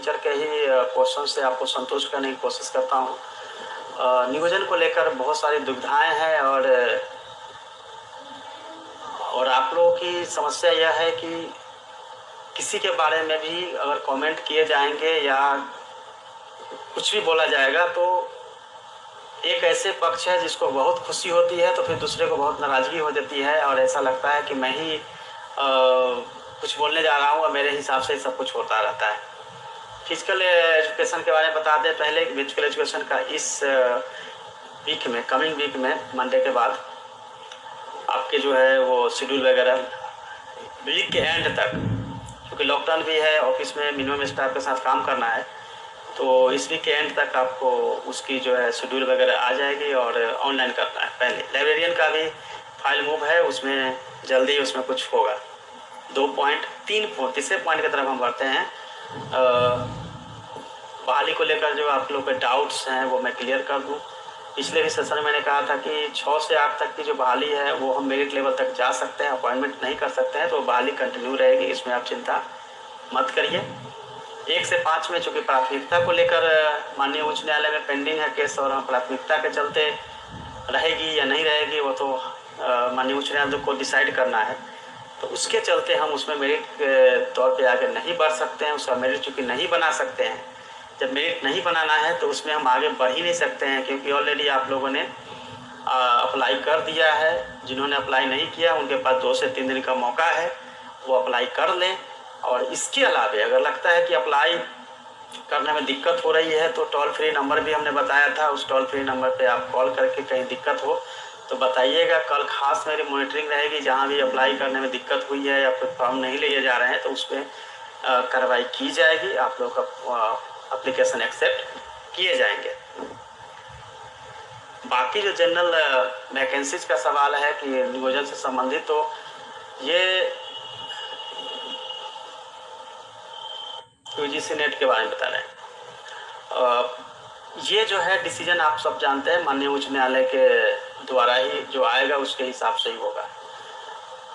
Teacher के ही question से आपको संतुष्ट करने की कोशिश करता हूँ। नियोजन को लेकर बहुत सारी दुविधाएं हैं और आप लोगों की समस्या यह है कि किसी के बारे में भी अगर कमेंट किए जाएंगे या कुछ भी बोला जाएगा तो एक ऐसे पक्ष है जिसको बहुत खुशी होती है, तो फिर दूसरे को बहुत नाराज़गी हो जाती है और ऐसा लगता है कि मैं ही कुछ बोलने जा रहा हूँ और मेरे हिसाब से सब कुछ होता रहता है। फिजिकल एजुकेशन के बारे में बता दें पहले। फिजिकल एजुकेशन का इस वीक में, कमिंग वीक में मंडे के बाद आपके जो है वो शेड्यूल वगैरह वीक के एंड तक, क्योंकि लॉकडाउन भी है, ऑफिस में मिनिमम स्टाफ के साथ काम करना है, तो इस वीक के एंड तक आपको उसकी जो है शेड्यूल वगैरह आ जाएगी और ऑनलाइन करना है। पहले लाइब्रेरियन का भी फाइल मूव है, उसमें जल्दी उसमें कुछ होगा। 3 पॉइंट की तरफ हम बढ़ते हैं। बहाली को लेकर जो आप लोग के डाउट्स हैं वो मैं क्लियर कर दूं। पिछले भी सेशन में मैंने कहा था कि 6 से 8 तक की जो बहाली है वो हम मेरिट लेवल तक जा सकते हैं, अपॉइंटमेंट नहीं कर सकते हैं, तो बहाली कंटिन्यू रहेगी, इसमें आप चिंता मत करिए। 1 से 5 में चूँकि प्राथमिकता को लेकर माननीय उच्च न्यायालय में पेंडिंग है केस और हम प्राथमिकता के चलते रहेगी या नहीं रहेगी वो तो माननीय उच्च न्यायालय को डिसाइड करना है, तो उसके चलते हम उसमें मेरिट के तौर पे आगे नहीं बढ़ सकते हैं। उसका मेरिट चूँकि नहीं बना सकते हैं, जब मेरिट नहीं बनाना है तो उसमें हम आगे बढ़ ही नहीं सकते हैं, क्योंकि ऑलरेडी आप लोगों ने अप्लाई कर दिया है। जिन्होंने अप्लाई नहीं किया उनके पास 2 से 3 दिन का मौका है, वो अप्लाई कर लें। और इसके अलावा अगर लगता है कि अप्लाई करने में दिक्कत हो रही है तो टोल फ्री नंबर भी हमने बताया था, उस टोल फ्री नंबर पे आप कॉल करके कहीं दिक्कत हो तो बताइएगा। कल खास मेरी मॉनिटरिंग रहेगी, जहाँ भी अप्लाई करने में दिक्कत हुई है या फिर फॉर्म नहीं लिए जा रहे हैं तो उस पर कार्रवाई की जाएगी, आप लोग का एप्लीकेशन एक्सेप्ट किए जाएंगे। बाकी जो जनरल वैकेंसीज का सवाल है कि नियोजन से संबंधित, तो ये यूजीसी नेट के बारे में बता रहे हैं। ये जो है डिसीजन आप सब जानते हैं, माननीय उच्च न्यायालय के द्वारा ही जो आएगा उसके हिसाब से ही होगा।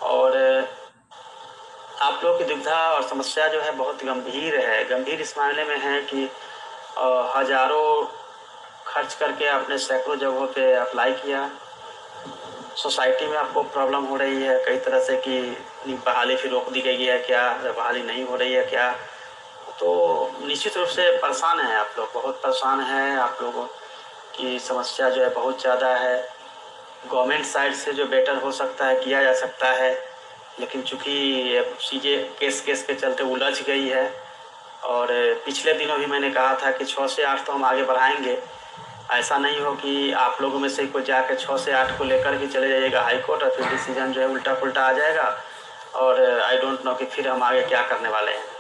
और आप लोगों की दुविधा और समस्या जो है बहुत गंभीर है। गंभीर इस मायने में है कि हज़ारों खर्च करके आपने सैकड़ों जगहों पे अप्लाई किया, सोसाइटी में आपको प्रॉब्लम हो रही है कई तरह से कि बहाली फिर रोक दी गई है क्या, बहाली नहीं हो रही है क्या, तो निश्चित रूप से परेशान हैं आप लोग, बहुत परेशान हैं। आप लोगों की समस्या जो है बहुत ज़्यादा है। गवर्नमेंट साइड से जो बेटर हो सकता है किया जा सकता है, लेकिन चूँकि चीज़ें केस के चलते उलझ गई है। और पिछले दिनों भी मैंने कहा था कि 6 से 8 तो हम आगे बढ़ाएंगे। ऐसा नहीं हो कि आप लोगों में से कोई जाकर 6 से 8 को लेकर के चले जाइएगा हाई कोर्ट और फिर डिसीजन जो है उल्टा पुल्टा आ जाएगा और आई डोंट नो कि फिर हम आगे क्या करने वाले हैं।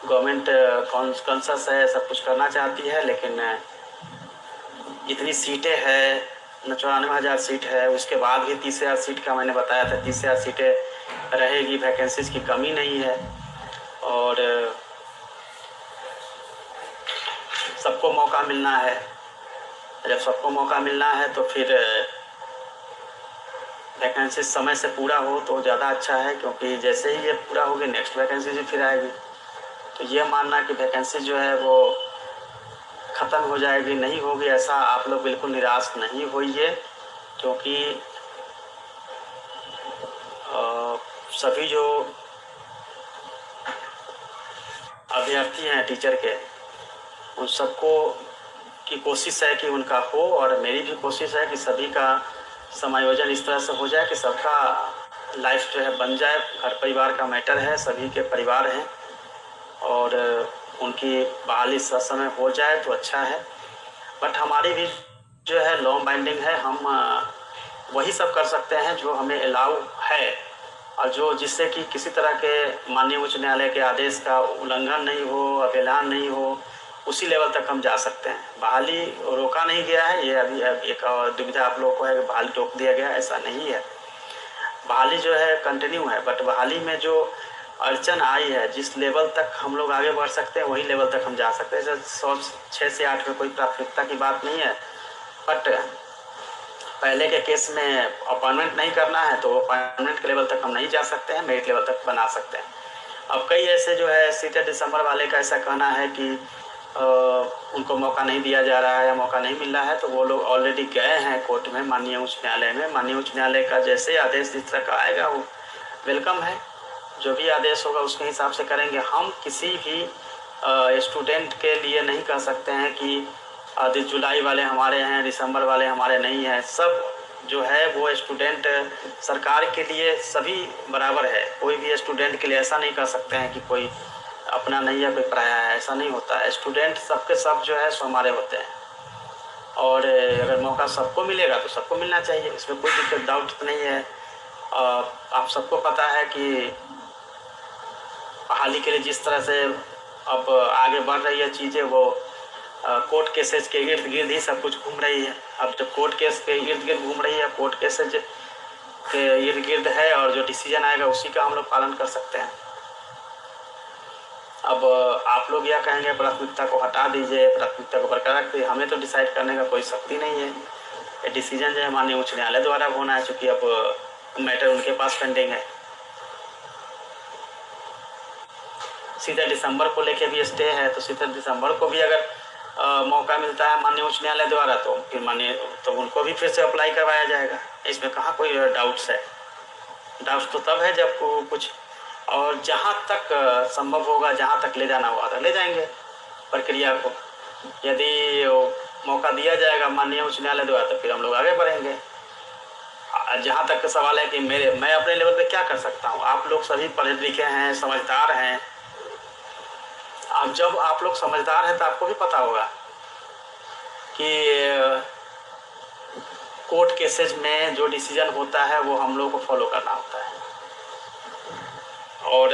गवर्नमेंट कॉन्शस है, सब कुछ करना चाहती है, लेकिन इतनी सीटें हैं, 94,000 सीट है, उसके बाद भी 30,000 सीट का मैंने बताया था, 30,000 सीटें रहेगी, वैकेंसीज़ की कमी नहीं है। और सबको मौका मिलना है। जब सबको मौका मिलना है तो फिर वैकेंसी समय से पूरा हो तो ज़्यादा अच्छा है, क्योंकि जैसे ही ये पूरा होगी नेक्स्ट वैकेंसी भी फिर आएगी। तो ये मानना कि वैकेंसी जो है वो ख़त्म हो जाएगी, नहीं होगी, ऐसा आप लोग बिल्कुल निराश नहीं होइए, क्योंकि सभी जो अभ्यर्थी हैं टीचर के, उन सबको की कोशिश है कि उनका हो, और मेरी भी कोशिश है कि सभी का समायोजन इस तरह से हो जाए कि सबका लाइफ जो है बन जाए। घर परिवार का मैटर है, सभी के परिवार हैं और उनकी बहाली समय हो जाए तो अच्छा है। बट हमारी भी जो है लॉ बाइंडिंग है, हम वही सब कर सकते हैं जो हमें अलाउ है, और जो जिससे कि किसी तरह के माननीय उच्च न्यायालय के आदेश का उल्लंघन नहीं हो, अवहेलना नहीं हो, उसी लेवल तक हम जा सकते हैं। बहाली रोका नहीं गया है, ये अभी एक दुविधा आप लोगों को है कि बहाली रोक दिया गया, ऐसा नहीं है। बहाली जो है कंटिन्यू है, बट बहाली में जो अड़चन आई है, जिस लेवल तक हम लोग आगे बढ़ सकते हैं वही लेवल तक हम जा सकते हैं। जैसे 6 से 8 में कोई प्राथमिकता की बात नहीं है, बट पहले के केस में अपॉइंटमेंट नहीं करना है तो अपॉइंटमेंट के लेवल तक हम नहीं जा सकते हैं, मेरिट लेवल तक बना सकते हैं। अब कई ऐसे जो है सीटें दिसंबर वाले का ऐसा कहना है कि उनको मौका नहीं दिया जा रहा है या मौका नहीं मिल रहा है, तो वो लोग ऑलरेडी गए हैं कोर्ट में, माननीय उच्च न्यायालय में। माननीय उच्च न्यायालय का जैसे आदेश जिस तरह का आएगा वो वेलकम है, जो भी आदेश होगा उसके हिसाब से करेंगे। हम किसी भी स्टूडेंट के लिए नहीं कह सकते हैं कि जुलाई वाले हमारे हैं, दिसंबर वाले हमारे नहीं हैं। सब जो है वो स्टूडेंट सरकार के लिए सभी बराबर है। कोई भी स्टूडेंट के लिए ऐसा नहीं कह सकते हैं कि कोई अपना नहीं है कोई पराया है, ऐसा नहीं होता है। स्टूडेंट सबके सब जो है सो हमारे होते हैं, और अगर मौका सबको मिलेगा तो सबको मिलना चाहिए, इसमें कोई दिक्कत डाउट तो नहीं है। आप सबको पता है कि बहाली के लिए जिस तरह से अब आगे बढ़ रही है चीज़ें, वो कोर्ट केसेज के इर्द गिर्द ही सब कुछ घूम रही है। अब जब कोर्ट केस के इर्द गिर्द घूम रही है, कोर्ट केसेज के इर्द गिर्द है, और जो डिसीजन आएगा उसी का हम लोग पालन कर सकते हैं। अब आप लोग यह कहेंगे प्राथमिकता को हटा दीजिए, प्राथमिकता को बरकरार रखिए, हमें तो डिसाइड करने का कोई शक्ति नहीं है। ये डिसीजन जो है माननीय उच्च न्यायालय द्वारा होना है, चूँकि अब मैटर उनके पास पेंडिंग है। सीधे दिसंबर को लेके भी स्टे है, तो सीधे दिसंबर को भी अगर मौका मिलता है माननीय उच्च न्यायालय द्वारा, तो फिर माननीय तो उनको भी फिर से अप्लाई करवाया जाएगा। इसमें कहाँ कोई डाउट्स है। डाउट्स तो तब है जब कुछ, और जहाँ तक संभव होगा, जहाँ तक ले जाना होगा तो ले जाएंगे प्रक्रिया को। यदि मौका दिया जाएगा माननीय उच्च न्यायालय द्वारा, तो फिर हम लोग आगे बढ़ेंगे। जहाँ तक का सवाल है कि मैं अपने लेवल पे क्या कर सकता हूँ, आप लोग सभी पढ़े लिखे हैं, समझदार हैं। अब जब आप लोग समझदार हैं तो आपको भी पता होगा कि कोर्ट केसेज में जो डिसीजन होता है वो हम लोग को फॉलो करना होता है, और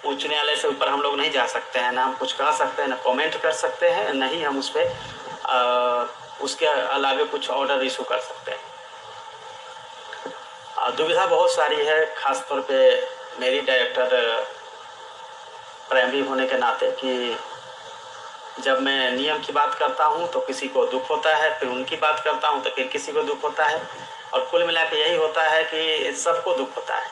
उच्च न्यायालय से ऊपर हम लोग नहीं जा सकते हैं। ना हम कुछ कह सकते हैं, ना कमेंट कर सकते हैं, ना ही हम उस पर उसके अलावे कुछ ऑर्डर इशू कर सकते हैं। दुविधा बहुत सारी है, खासतौर पे मेरी डायरेक्टर प्राइमरी होने के नाते, कि जब मैं नियम की बात करता हूं तो किसी को दुख होता है, फिर उनकी बात करता हूं तो फिर किसी को दुख होता है, और कुल मिला के यही होता है कि सबको दुख होता है,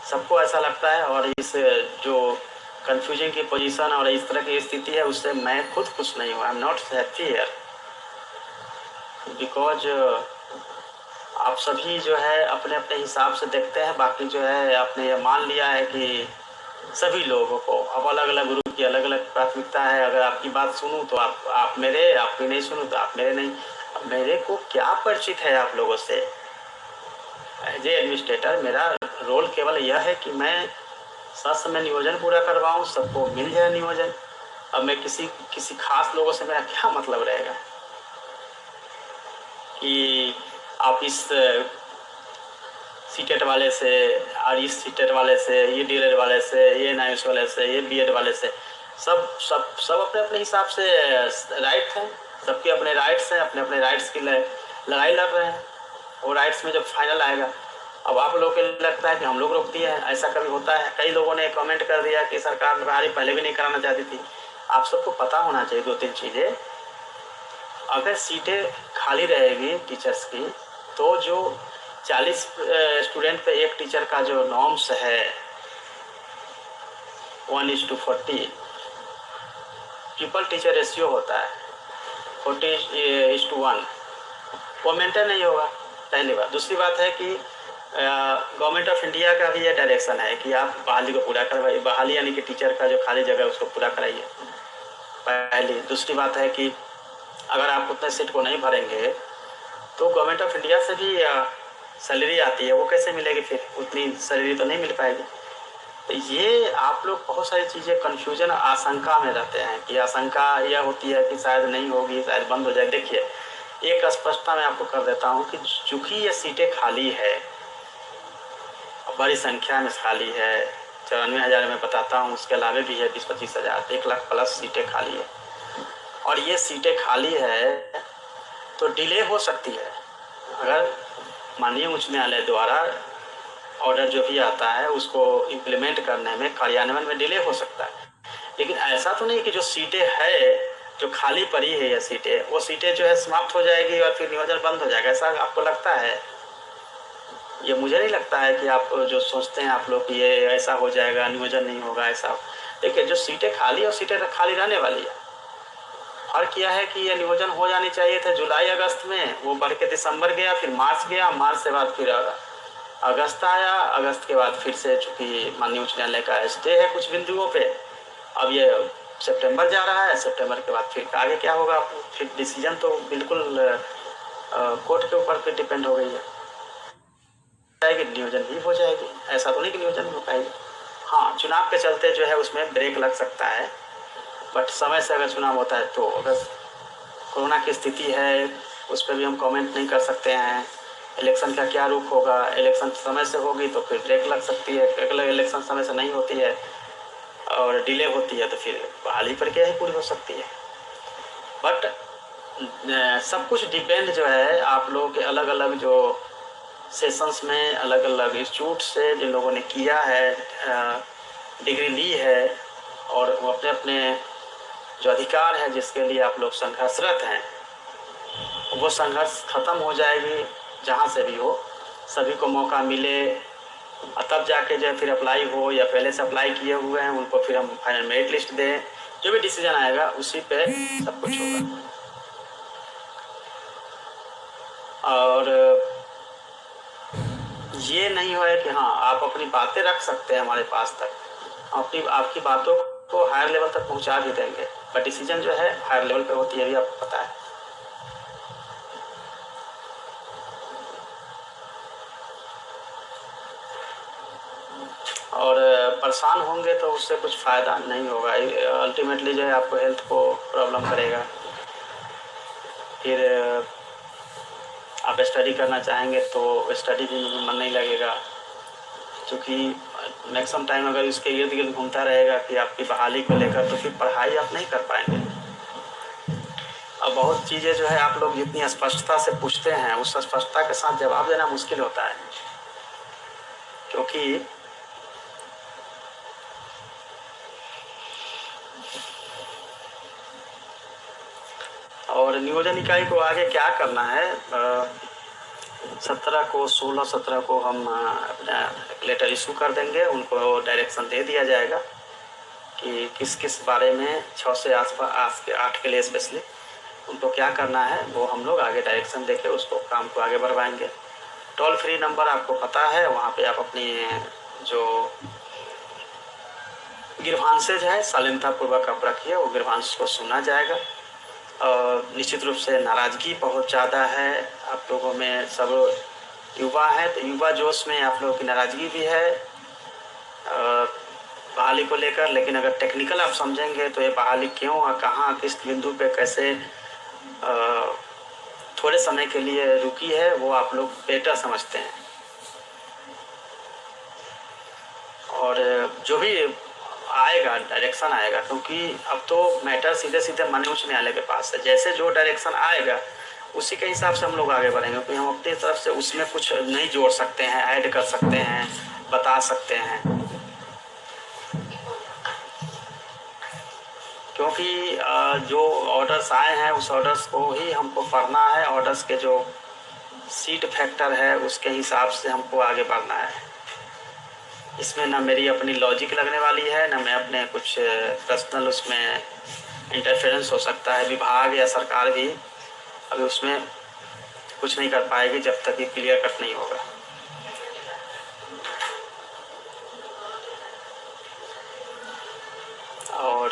सबको ऐसा लगता है। और इस जो कन्फ्यूजन की पोजीशन और इस तरह की स्थिति है, उससे मैं खुद खुश नहीं हूँ। I am not happy here, because आप सभी जो है अपने अपने हिसाब से देखते हैं। बाकी जो है आपने ये मान लिया है कि सभी लोगों को अब अलग अलग ग्रुप की अलग अलग प्राथमिकता है। अगर आपकी बात सुनूं तो आप मेरे, आपकी नहीं सुनूं तो आप मेरे नहीं। अब मेरे को क्या परिचित है आप लोगों से। एज ए एडमिनिस्ट्रेटर मेरा रोल केवल यह है कि मैं सच में नियोजन पूरा करवाऊं, सबको मिल जाए नियोजन। अब मैं किसी खास लोगों से मेरा क्या मतलब रहेगा कि आप इस सीटेट वाले से और इस सीटेट वाले से, ये डीएलएड वाले से, ये नाइस वाले से, ये बीएड वाले से, सब अपने अपने हिसाब से राइट हैं। सबके अपने राइट्स हैं, अपने अपने राइट्स की लड़ाई लड़ रहे हैं। वो राइट्स में जब फाइनल आएगा, अब आप लोगों को लगता है कि हम लोग रोक दिए हैं। ऐसा कभी होता है? कई लोगों ने कमेंट कर दिया कि सरकार बहाली पहले भी नहीं कराना चाहती थी। आप सबको पता होना चाहिए दो तीन चीज़ें। अगर सीटें खाली रहेगी टीचर्स की, तो जो 40 स्टूडेंट पे एक टीचर का जो नॉर्म्स है 1:40 पीपल टीचर रेशियो होता है 40:1, वो मेंटेन नहीं होगा, पहली बात। दूसरी बात है कि गवर्नमेंट ऑफ इंडिया का भी ये डायरेक्शन है कि आप बहाली को पूरा करवाइए। बहाली यानी कि टीचर का जो खाली जगह है उसको पूरा कराइए, पहली। दूसरी बात है कि अगर आप उतने सीट को नहीं भरेंगे तो गवर्नमेंट ऑफ इंडिया से भी सैलरी आती है, वो कैसे मिलेगी? फिर उतनी सैलरी तो नहीं मिल पाएगी। तो ये आप लोग बहुत सारी चीज़ें कन्फ्यूजन, आशंका में रहते हैं कि आशंका यह होती है कि शायद नहीं होगी, शायद बंद हो जाए। देखिए, एक स्पष्टता मैं आपको कर देता हूँ कि चूँकि ये सीटें खाली है, बड़ी संख्या में खाली है, 94,000 में बताता हूँ, उसके अलावे भी है 20-25 हज़ार, 1 लाख प्लस सीटें खाली है। और ये सीटें खाली है तो डिले हो सकती है। अगर माननीय उच्च न्यायालय द्वारा ऑर्डर जो भी आता है उसको इम्प्लीमेंट करने में, कार्यान्वयन में डिले हो सकता है। लेकिन ऐसा तो नहीं कि जो सीटें है, जो खाली पड़ी है ये सीटें, वो सीटें जो है समाप्त हो जाएगी और फिर नियोजन बंद हो जाएगा, ऐसा आपको लगता है? ये मुझे नहीं लगता है कि आप जो सोचते हैं आप लोग कि ये ऐसा हो जाएगा, नियोजन नहीं होगा ऐसा। देखिए जो सीटें खाली और सीटें खाली रहने वाली है। फर्क यह है कि ये नियोजन हो जानी चाहिए थे जुलाई अगस्त में, वो बढ़ के दिसंबर गया, फिर मार्च गया, मार्च से बाद फिर अगस्त आया, अगस्त के बाद फिर से चूँकि माननीय उच्च न्यायालय का स्टे है कुछ बिंदुओं पे, अब ये सितंबर जा रहा है, सितंबर के बाद फिर आगे क्या होगा, फिर डिसीजन तो बिल्कुल कोर्ट के ऊपर फिर डिपेंड हो गई है। जाएगी नियोजन भी हो जाएगी, ऐसा तो नहीं कि नियोजन हो पाएगी। हाँ, चुनाव के चलते जो है उसमें ब्रेक लग सकता है, बट समय से अगर चुनाव होता है तो अगर कोरोना की स्थिति है उस पर भी हम कमेंट नहीं कर सकते हैं। इलेक्शन का क्या रुख होगा, इलेक्शन समय से होगी तो फिर ब्रेक लग सकती है, अगले इलेक्शन समय से नहीं होती है और डिले होती है तो फिर बहाली प्रक्रिया ही पूरी हो सकती है। बट सब कुछ डिपेंड जो है आप लोगों के अलग अलग जो सेशंस में अलग अलग इंस्टीट्यूट से जिन लोगों ने किया है, डिग्री ली है और वो अपने अपने जो अधिकार है जिसके लिए आप लोग संघर्षरत हैं, वो संघर्ष खत्म हो जाएगी जहाँ से भी हो, सभी को मौका मिले और तब जाके जो फिर अप्लाई हो या पहले से अप्लाई किए हुए हैं उनको फिर हम फाइनल मेरिट लिस्ट दें, जो भी डिसीजन आएगा उसी पे सब कुछ होगा। और ये नहीं हो कि हाँ आप अपनी बातें रख सकते हैं हमारे पास तक, आपकी बातों को हायर लेवल तक पहुंचा भी देंगे, बट डिसीजन जो है हायर लेवल पे होती है, भी आपको पता है। और परेशान होंगे तो उससे कुछ फ़ायदा नहीं होगा, अल्टीमेटली जो है आपको हेल्थ को प्रॉब्लम करेगा। फिर आप स्टडी करना चाहेंगे तो स्टडी भी में मन नहीं लगेगा, क्योंकि मैक्सिमम टाइम अगर इसके इर्द गिर्द घूमता रहेगा कि आपकी बहाली को लेकर, तो फिर पढ़ाई आप नहीं कर पाएंगे। अब बहुत चीज़ें जो है आप लोग जितनी स्पष्टता से पूछते हैं उस स्पष्टता के साथ जवाब देना मुश्किल होता है, क्योंकि और नियोजन इकाई को आगे क्या करना है, 16 को हम अपना लेटर इशू कर देंगे, उनको डायरेक्शन दे दिया जाएगा कि किस किस बारे में 6 से आस के 8 के लिए स्पेशली उनको क्या करना है, वो हम लोग आगे डायरेक्शन देके उसको काम को आगे बढ़वाएंगे। टोल फ्री नंबर आपको पता है, वहाँ पे आप अपनी जो गिरभांसेज है शालीनतापूर्वक आप रखिए, वो गिरभांस को सुना जाएगा। निश्चित रूप से नाराज़गी बहुत ज़्यादा है आप लोगों में, सब युवा हैं तो युवा जोश में आप लोगों की नाराज़गी भी है बहाली को लेकर, लेकिन अगर टेक्निकल आप समझेंगे तो ये बहाली क्यों और कहाँ किस बिंदु पे कैसे थोड़े समय के लिए रुकी है वो आप लोग बेटर समझते हैं। और जो भी आएगा डायरेक्शन आएगा, क्योंकि अब तो मैटर सीधे सीधे माननीय उच्च न्यायालय के पास है, जैसे जो डायरेक्शन आएगा उसी के हिसाब से हम लोग आगे बढ़ेंगे, क्योंकि हम अपनी तरफ से उसमें कुछ नहीं जोड़ सकते हैं, ऐड कर सकते हैं, बता सकते हैं, क्योंकि जो ऑर्डर्स आए हैं उस ऑर्डर्स को ही हमको पढ़ना है, ऑर्डर्स के जो सीट फैक्टर है उसके हिसाब से हमको आगे बढ़ना है। इसमें ना मेरी अपनी लॉजिक लगने वाली है, ना मैं अपने कुछ पर्सनल उसमें इंटरफेरेंस हो सकता है, विभाग या सरकार भी अभी उसमें कुछ नहीं कर पाएगी जब तक ये क्लियर कट नहीं होगा। और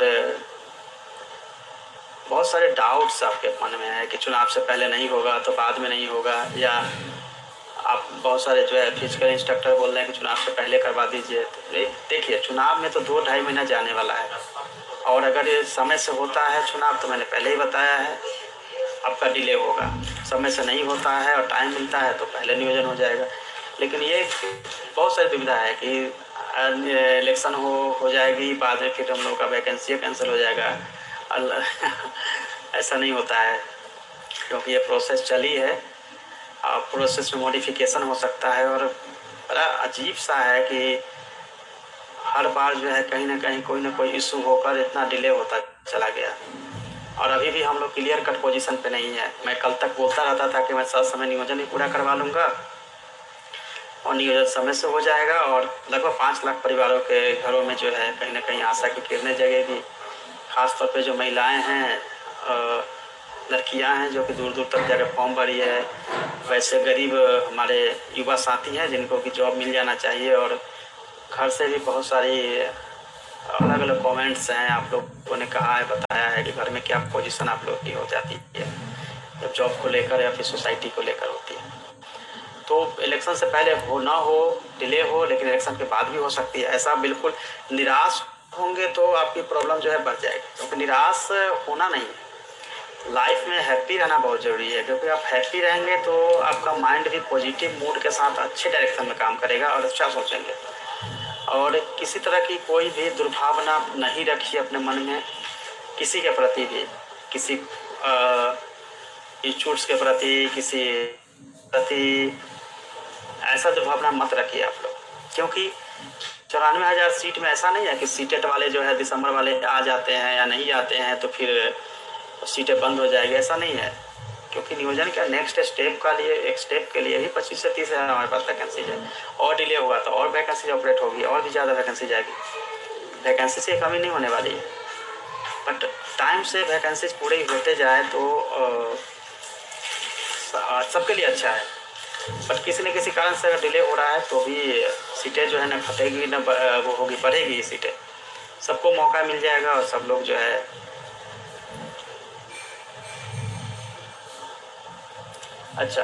बहुत सारे डाउट्स आपके मन में है कि चुनाव से पहले नहीं होगा तो बाद में नहीं होगा, या आप बहुत सारे जो है फिजिकल इंस्ट्रक्टर बोल रहे हैं कि चुनाव से पहले करवा दीजिए। देखिए चुनाव में तो 2-2.5 महीना जाने वाला है, और अगर ये समय से होता है चुनाव तो मैंने पहले ही बताया है आपका डिले होगा, समय से नहीं होता है और टाइम मिलता है तो पहले नियोजन हो जाएगा। लेकिन ये बहुत सारी दुविधा है कि इलेक्शन हो जाएगी, बाद में फिर हम लोग का वैकेंसी कैंसिल हो जाएगा। ऐसा नहीं होता है, क्योंकि ये प्रोसेस चली है, प्रोसेस में मॉडिफिकेशन हो सकता है। और बड़ा अजीब सा है कि हर बार जो है कहीं ना कहीं कोई ना कोई इशू होकर इतना डिले होता चला गया, और अभी भी हम लोग क्लियर कट पोजीशन पे नहीं है। मैं कल तक बोलता रहता था कि मैं 7 समय नियोजन ही पूरा करवा लूँगा, और नियोजन समय से हो जाएगा और लगभग 5 लाख परिवारों के घरों में जो है कहीं ना कहीं आशा की किरणें जगेगी। खासतौर पे जो महिलाएं हैं, लड़कियां हैं जो कि दूर दूर तक जाकर फॉर्म भरी है, वैसे गरीब हमारे युवा साथी हैं जिनको कि जॉब मिल जाना चाहिए। और घर से भी बहुत सारी अलग अलग कमेंट्स हैं, आप लोगों ने कहा है, बताया है कि घर में क्या पोजीशन आप लोग की हो जाती है जब जॉब को लेकर या फिर सोसाइटी को लेकर होती है। तो इलेक्शन से पहले हो ना हो, डिले हो, लेकिन इलेक्शन के बाद भी हो सकती है। ऐसा बिल्कुल निराश होंगे तो आपकी प्रॉब्लम जो है बढ़ जाएगी, क्योंकि निराश होना नहीं है। लाइफ में हैप्पी रहना बहुत ज़रूरी है, क्योंकि आप हैप्पी रहेंगे तो आपका माइंड भी पॉजिटिव मूड के साथ अच्छे डायरेक्शन में काम करेगा और अच्छा सोचेंगे। और किसी तरह की कोई भी दुर्भावना नहीं रखिए अपने मन में, किसी के प्रति भी, किसी इंस्टीट्यूट्स के प्रति, किसी प्रति ऐसा दुर्भावना मत रखिए आप लोग। क्योंकि 94,000 सीट में ऐसा नहीं है कि सीटेट वाले जो है दिसंबर वाले आ जाते हैं या नहीं आते हैं तो फिर सीटें बंद हो जाएगी, ऐसा नहीं है। क्योंकि नियोजन का नेक्स्ट स्टेप का लिए, एक स्टेप के लिए ही 25 से 30 हज़ार हमारे पास वैकेंसी है। और डिले होगा तो और वैकेंसी ऑपरेट होगी और भी ज़्यादा वैकेंसी जाएगी। वैकेंसी से कमी नहीं होने वाली है, बट टाइम से वैकेंसीज पूरे होते जाए तो सबके लिए अच्छा है। बट किसी न किसी कारण से अगर डिले हो रहा है तो भी सीटें जो है ना घटेगी ना वो होगी, बढ़ेगी सीटें। सबको मौका मिल जाएगा और सब लोग जो है अच्छा।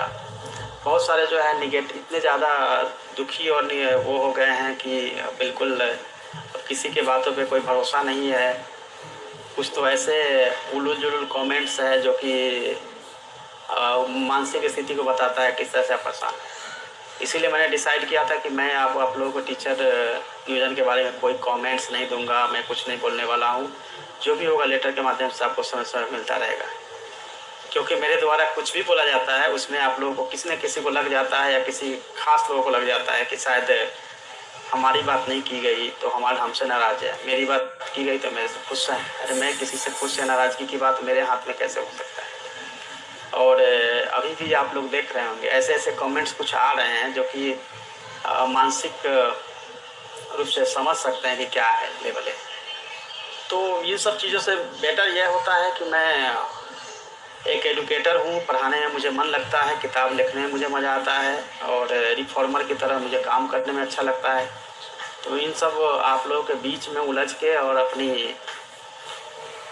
बहुत सारे जो है निगेटिव, इतने ज़्यादा दुखी और वो हो गए हैं कि बिल्कुल किसी के बातों पे कोई भरोसा नहीं है। कुछ तो ऐसे उलूल जुलूल कमेंट्स है जो कि मानसिक स्थिति को बताता है किस तरह से आप परेशान हैं। इसीलिए मैंने डिसाइड किया था कि मैं आप लोगों को टीचर नियोजन के बारे में कोई कमेंट्स नहीं दूंगा, मैं कुछ नहीं बोलने वाला हूँ। जो भी होगा लेटर के माध्यम से आपको समय समय मिलता रहेगा। क्योंकि मेरे द्वारा कुछ भी बोला जाता है उसमें आप लोगों को किसी न किसी को लग जाता है या किसी खास लोगों को लग जाता है कि शायद हमारी बात नहीं की गई तो हमसे नाराज़ है, मेरी बात की गई तो मेरे से खुश है। अरे मैं किसी से खुश या नाराज़गी की बात मेरे हाथ में कैसे हो सकता है। और अभी भी आप लोग देख रहे होंगे ऐसे ऐसे कमेंट्स कुछ आ रहे हैं जो कि मानसिक रूप से समझ सकते हैं कि क्या है लेवल है। तो ये सब चीज़ों से बेटर यह होता है कि मैं एक एडुकेटर हूँ, पढ़ाने में मुझे मन लगता है, किताब लिखने में मुझे मज़ा आता है और रिफॉर्मर की तरह मुझे काम करने में अच्छा लगता है। तो इन सब आप लोगों के बीच में उलझ के और अपनी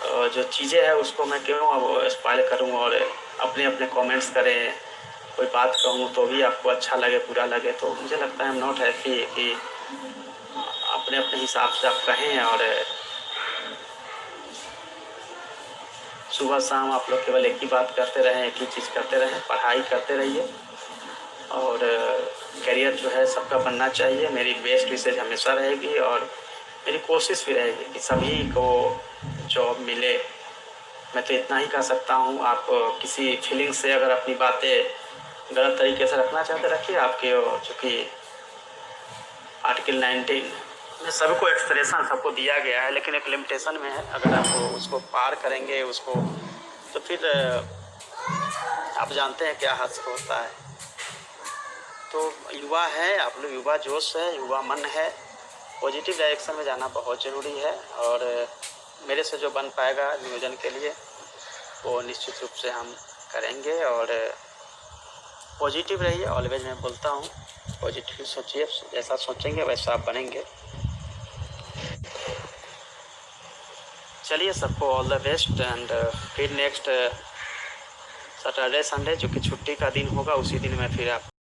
जो चीज़ें हैं उसको मैं क्यों अब स्पॉइल करूँ और अपने अपने कमेंट्स करें, कोई बात कहूँ तो भी आपको अच्छा लगे बुरा लगे। तो मुझे लगता है आई एम नॉट हैप्पी कि अपने अपने हिसाब से आप कहें और सुबह शाम आप लोग केवल एक ही बात करते रहें, एक ही चीज़ करते रहें, पढ़ाई करते रहिए और करियर जो है सबका बनना चाहिए। मेरी बेस्ट विशेष हमेशा रहेगी और मेरी कोशिश भी रहेगी कि सभी को जॉब मिले। मैं तो इतना ही कह सकता हूँ। आप किसी फीलिंग से अगर अपनी बातें गलत तरीके से रखना चाहते रखिए। आपके चूँकि आर्टिकल 19 में सबको एक्सप्रेशन सबको दिया गया है, लेकिन एक लिमिटेशन में है। अगर आप उसको पार करेंगे उसको तो फिर आप जानते हैं क्या हादसा होता है। तो युवा है आप लोग, युवा जोश है, युवा मन है, पॉजिटिव डायरेक्शन में जाना बहुत ज़रूरी है। और मेरे से जो बन पाएगा नियोजन के लिए वो निश्चित रूप से हम करेंगे। और पॉजिटिव रहिए, ऑलवेज मैं बोलता हूँ पॉजिटिव सोचिए, जैसा सोचेंगे वैसा आप बनेंगे। चलिए सबको ऑल द बेस्ट एंड फिर नेक्स्ट सैटरडे संडे जो कि छुट्टी का दिन होगा उसी दिन मैं फिर आप